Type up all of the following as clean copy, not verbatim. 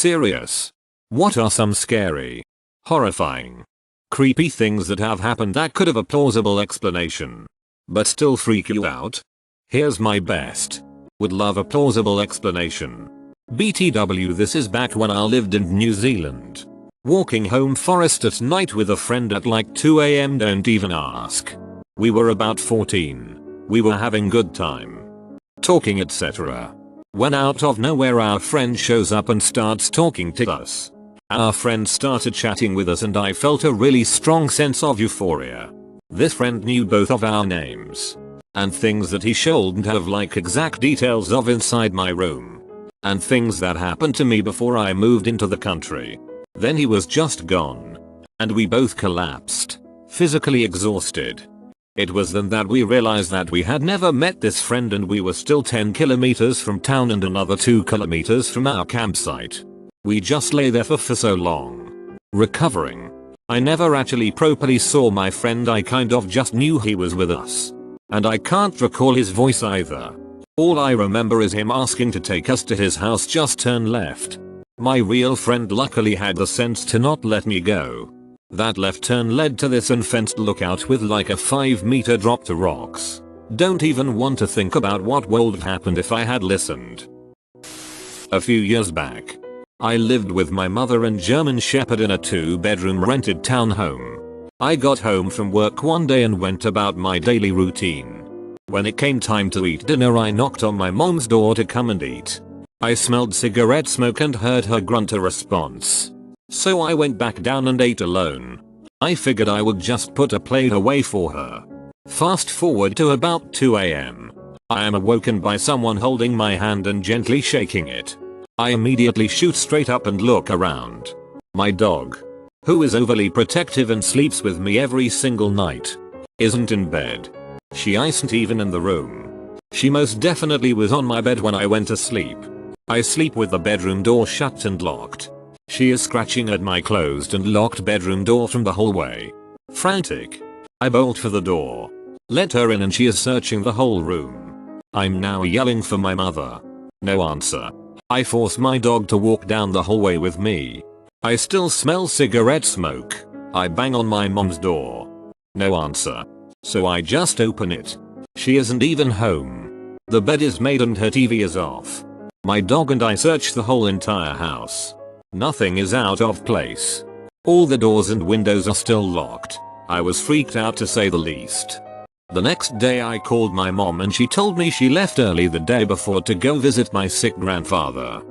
Serious? What are some scary, horrifying, creepy things that have happened that could have a plausible explanation, but still freak you out? Here's my best. Would love a plausible explanation. BTW, this is back when I lived in New Zealand. Walking home forest at night with a friend at like 2 AM, don't even ask. We were about 14. We were having good time. Talking etc. When out of nowhere our friend shows up and starts talking to us. Our friend started chatting with us and I felt a really strong sense of euphoria. This friend knew both of our names. And things that he shouldn't have, like exact details of inside my room. And things that happened to me before I moved into the country. Then he was just gone. And we both collapsed. Physically exhausted. It was then that we realized that we had never met this friend and we were still 10 kilometers from town and another 2 kilometers from our campsite. We just lay there for so long. Recovering. I never actually properly saw my friend, I kind of just knew he was with us. And I can't recall his voice either. All I remember is him asking to take us to his house, just turn left. My real friend luckily had the sense to not let me go. That left turn led to this unfenced lookout with like a 5-meter drop to rocks. Don't even want to think about what would have happened if I had listened. A few years back, I lived with my mother and German Shepherd in a 2-bedroom rented townhome. I got home from work one day and went about my daily routine. When it came time to eat dinner, I knocked on my mom's door to come and eat. I smelled cigarette smoke and heard her grunt a response. So I went back down and ate alone. I figured I would just put a plate away for her. Fast forward to about 2 AM. I am awoken by someone holding my hand and gently shaking it. I immediately shoot straight up and look around. My dog, who is overly protective and sleeps with me every single night, isn't in bed. She isn't even in the room. She most definitely was on my bed when I went to sleep. I sleep with the bedroom door shut and locked. She is scratching at my closed and locked bedroom door from the hallway. Frantic, I bolt for the door. Let her in and she is searching the whole room. I'm now yelling for my mother. No answer. I force my dog to walk down the hallway with me. I still smell cigarette smoke. I bang on my mom's door. No answer. So I just open it. She isn't even home. The bed is made and her TV is off. My dog and I search the whole entire house. Nothing is out of place. All the doors and windows are still locked. I was freaked out to say the least. The next day I called my mom and she told me she left early the day before to go visit my sick grandfather.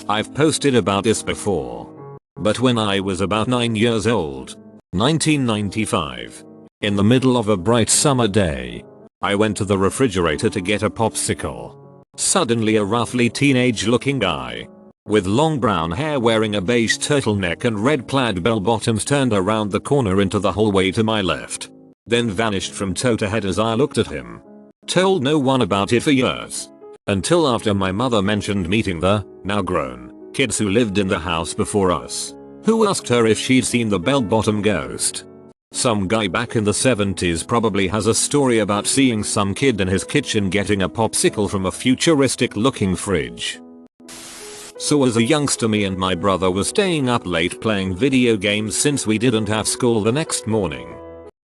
I've posted about this before. But when I was about 9 years old, 1995, in the middle of a bright summer day, I went to the refrigerator to get a popsicle. Suddenly a roughly teenage looking guy, with long brown hair wearing a beige turtleneck and red plaid bell bottoms, turned around the corner into the hallway to my left. Then vanished from toe to head as I looked at him. Told no one about it for years. Until after my mother mentioned meeting the, now grown, kids who lived in the house before us. Who asked her if she'd seen the bell bottom ghost. Some guy back in the 70s probably has a story about seeing some kid in his kitchen getting a popsicle from a futuristic looking fridge. So as a youngster, me and my brother were staying up late playing video games since we didn't have school the next morning.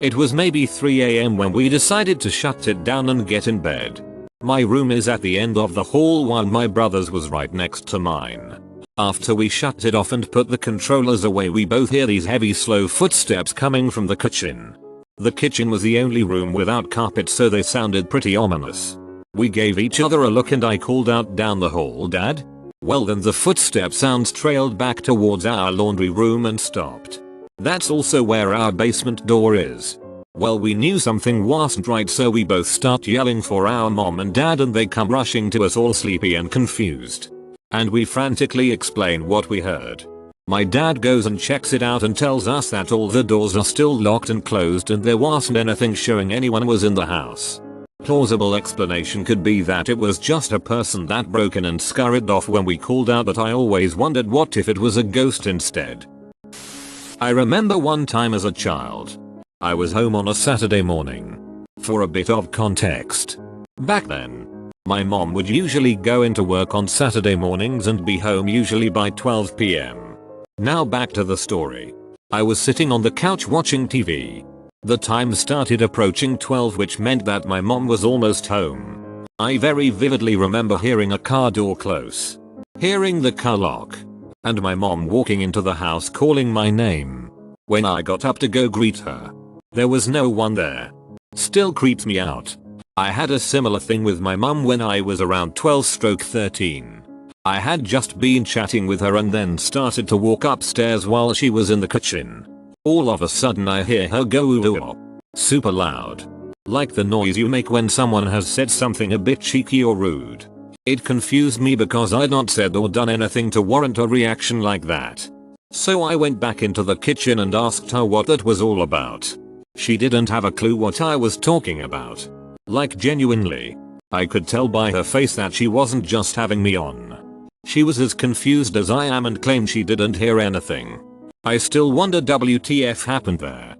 It was maybe 3 AM when we decided to shut it down and get in bed. My room is at the end of the hall while my brother's was right next to mine. After we shut it off and put the controllers away, we both hear these heavy slow footsteps coming from the kitchen. The kitchen was the only room without carpet, so they sounded pretty ominous. We gave each other a look and I called out down the hall, "Dad?" Well, then the footstep sounds trailed back towards our laundry room and stopped. That's also where our basement door is. Well, we knew something wasn't right, so we both start yelling for our mom and dad and they come rushing to us all sleepy and confused. And we frantically explain what we heard. My dad goes and checks it out and tells us that all the doors are still locked and closed and there wasn't anything showing anyone was in the house. Plausible explanation could be that it was just a person that broke in and scurried off when we called out, but I always wondered what if it was a ghost instead. I remember one time as a child. I was home on a Saturday morning. For a bit of context, back then, My mom would usually go into work on Saturday mornings and be home usually by 12 p.m. Now back to the story. I was sitting on the couch watching TV. The time started approaching 12, which meant that my mom was almost home. I very vividly remember hearing a car door close, hearing the car lock, and my mom walking into the house calling my name. When I got up to go greet her, there was no one there. Still creeps me out. I had a similar thing with my mum when I was around 12-13. I had just been chatting with her and then started to walk upstairs while she was in the kitchen. All of a sudden I hear her go ooh, super loud. Like the noise you make when someone has said something a bit cheeky or rude. It confused me because I'd not said or done anything to warrant a reaction like that. So I went back into the kitchen and asked her what that was all about. She didn't have a clue what I was talking about. Like genuinely. I could tell by her face that she wasn't just having me on. She was as confused as I am and claimed she didn't hear anything. I still wonder WTF happened there.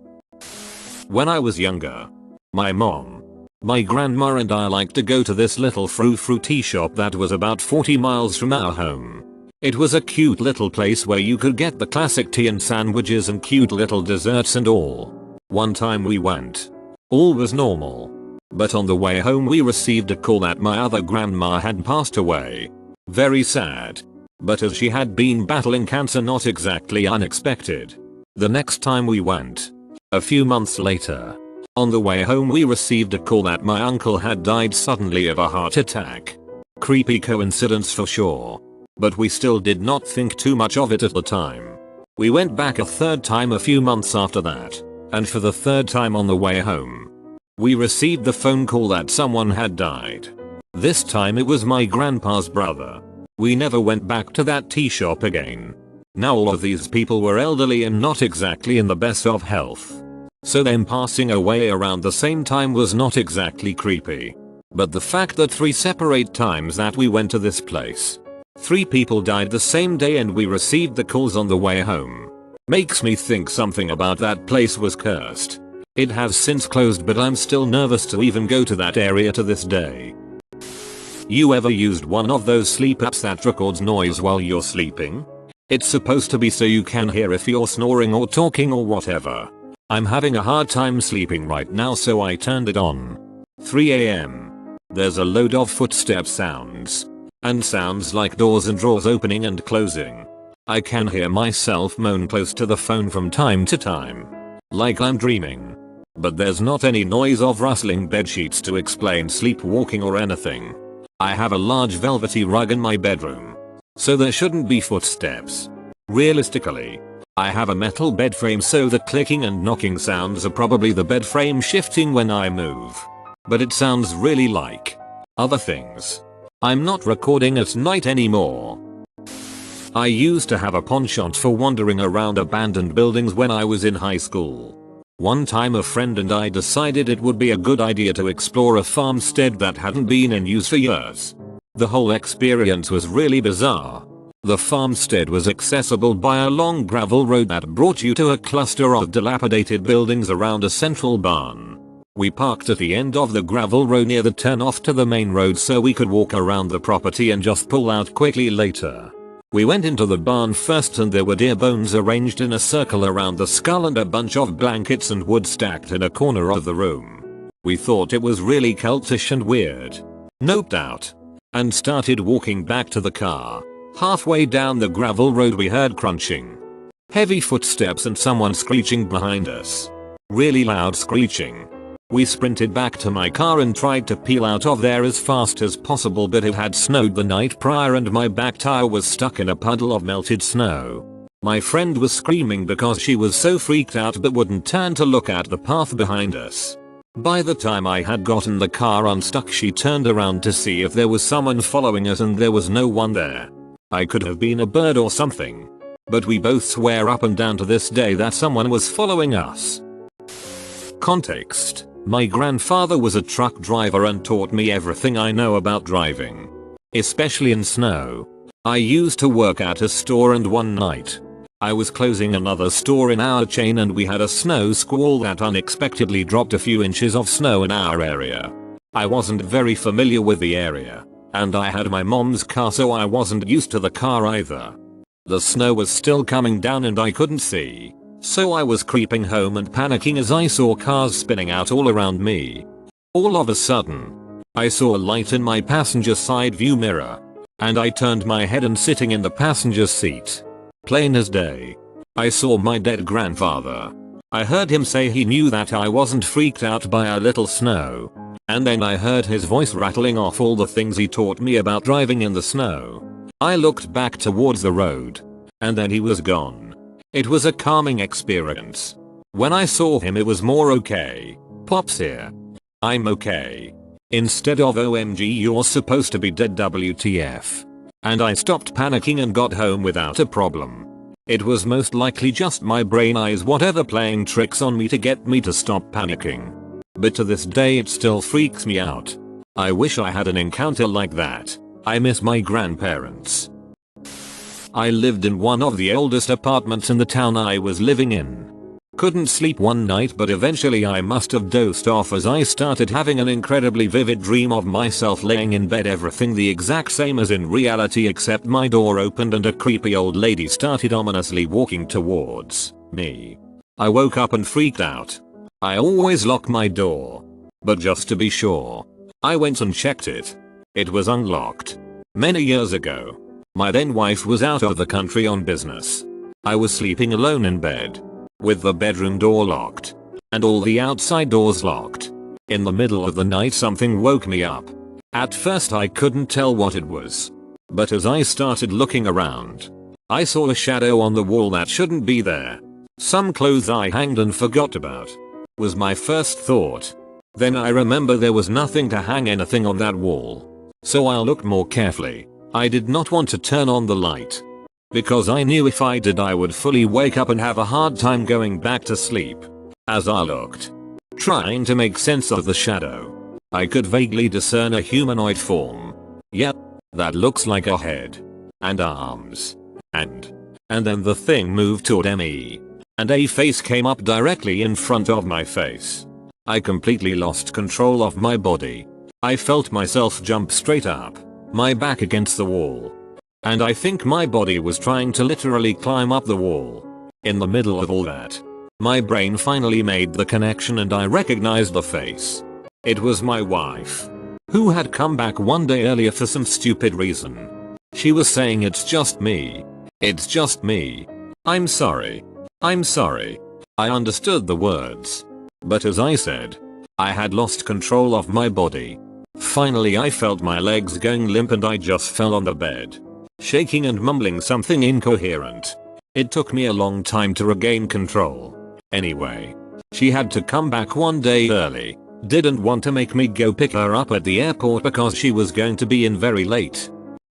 When I was younger, my mom, my grandma and I liked to go to this little fruity shop that was about 40 miles from our home. It was a cute little place where you could get the classic tea and sandwiches and cute little desserts and all. One time we went. All was normal. But on the way home we received a call that my other grandma had passed away. Very sad. But as she had been battling cancer, not exactly unexpected. The next time we went, a few months later, on the way home we received a call that my uncle had died suddenly of a heart attack. Creepy coincidence for sure. But we still did not think too much of it at the time. We went back a third time a few months after that, and for the third time on the way home, we received the phone call that someone had died. This time it was my grandpa's brother. We never went back to that tea shop again. Now all of these people were elderly and not exactly in the best of health. So them passing away around the same time was not exactly creepy. But the fact that 3 separate times that we went to this place, 3 people died the same day and we received the calls on the way home, makes me think something about that place was cursed. It has since closed, but I'm still nervous to even go to that area to this day. You ever used one of those sleep apps that records noise while you're sleeping? It's supposed to be so you can hear if you're snoring or talking or whatever. I'm having a hard time sleeping right now, so I turned it on. 3 AM. There's a load of footstep sounds. And sounds like doors and drawers opening and closing. I can hear myself moan close to the phone from time to time. Like I'm dreaming. But there's not any noise of rustling bedsheets to explain sleepwalking or anything. I have a large velvety rug in my bedroom, so there shouldn't be footsteps. Realistically, I have a metal bed frame, so the clicking and knocking sounds are probably the bed frame shifting when I move. But it sounds really like other things. I'm not recording at night anymore. I used to have a penchant for wandering around abandoned buildings when I was in high school. One time a friend and I decided it would be a good idea to explore a farmstead that hadn't been in use for years. The whole experience was really bizarre. The farmstead was accessible by a long gravel road that brought you to a cluster of dilapidated buildings around a central barn. We parked at the end of the gravel road near the turnoff to the main road so we could walk around the property and just pull out quickly later. We went into the barn first and there were deer bones arranged in a circle around the skull and a bunch of blankets and wood stacked in a corner of the room. We thought it was really cultish and weird. Noped out. And started walking back to the car. Halfway down the gravel road we heard crunching, heavy footsteps and someone screeching behind us. Really loud screeching. We sprinted back to my car and tried to peel out of there as fast as possible, but it had snowed the night prior and my back tire was stuck in a puddle of melted snow. My friend was screaming because she was so freaked out but wouldn't turn to look at the path behind us. By the time I had gotten the car unstuck, she turned around to see if there was someone following us and there was no one there. I could have been a bird or something. But we both swear up and down to this day that someone was following us. Context. My grandfather was a truck driver and taught me everything I know about driving. Especially in snow. I used to work at a store and one night, I was closing another store in our chain and we had a snow squall that unexpectedly dropped a few inches of snow in our area. I wasn't very familiar with the area, and I had my mom's car, so I wasn't used to the car either. The snow was still coming down and I couldn't see, so I was creeping home and panicking as I saw cars spinning out all around me. All of a sudden, I saw a light in my passenger side view mirror, and I turned my head, and sitting in the passenger seat, plain as day, I saw my dead grandfather. I heard him say he knew that I wasn't freaked out by a little snow, and then I heard his voice rattling off all the things he taught me about driving in the snow. I looked back towards the road, and then he was gone. It was a calming experience. When I saw him, it was more okay. Pop's here. I'm okay. Instead of OMG you're supposed to be dead WTF. And I stopped panicking and got home without a problem. It was most likely just my brain eyes whatever playing tricks on me to get me to stop panicking. But to this day it still freaks me out. I wish I had an encounter like that. I miss my grandparents. I lived in one of the oldest apartments in the town I was living in. Couldn't sleep one night, but eventually I must have dozed off as I started having an incredibly vivid dream of myself laying in bed, everything the exact same as in reality, except my door opened and a creepy old lady started ominously walking towards me. I woke up and freaked out. I always lock my door, but just to be sure, I went and checked it. It was unlocked. Many years ago, my then wife was out of the country on business. I was sleeping alone in bed, with the bedroom door locked, and all the outside doors locked. In the middle of the night something woke me up. At first I couldn't tell what it was, but as I started looking around, I saw a shadow on the wall that shouldn't be there. Some clothes I hanged and forgot about, was my first thought. Then I remember there was nothing to hang anything on that wall, so I looked more carefully. I did not want to turn on the light, because I knew if I did I would fully wake up and have a hard time going back to sleep. As I looked, trying to make sense of the shadow, I could vaguely discern a humanoid form. Yep, that looks like a head and arms. And then the thing moved toward me, and a face came up directly in front of my face. I completely lost control of my body. I felt myself jump straight up, my back against the wall. And I think my body was trying to literally climb up the wall. In the middle of all that, my brain finally made the connection and I recognized the face. It was my wife, who had come back one day earlier for some stupid reason. She was saying, "It's just me. It's just me. I'm sorry. I'm sorry." I understood the words, but as I said, I had lost control of my body. Finally I felt my legs going limp and I just fell on the bed, shaking and mumbling something incoherent. It took me a long time to regain control. Anyway, she had to come back one day early. Didn't want to make me go pick her up at the airport because she was going to be in very late.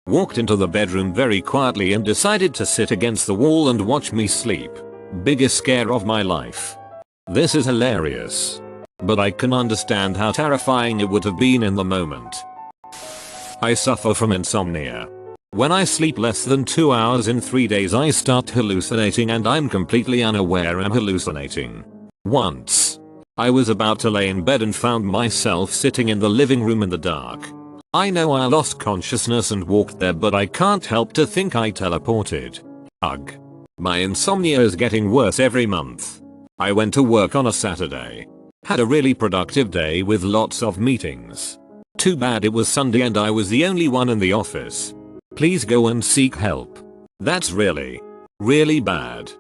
Walked into the bedroom very quietly and decided to sit against the wall and watch me sleep. Biggest scare of my life. This is hilarious, but I can understand how terrifying it would have been in the moment. I suffer from insomnia. When I sleep less than 2 hours in 3 days I start hallucinating and I'm completely unaware I'm hallucinating. Once, I was about to lay in bed and found myself sitting in the living room in the dark. I know I lost consciousness and walked there, but I can't help to think I teleported. Ugh. My insomnia is getting worse every month. I went to work on a Saturday. Had a really productive day with lots of meetings. Too bad it was Sunday and I was the only one in the office. Please go and seek help. That's really, really bad.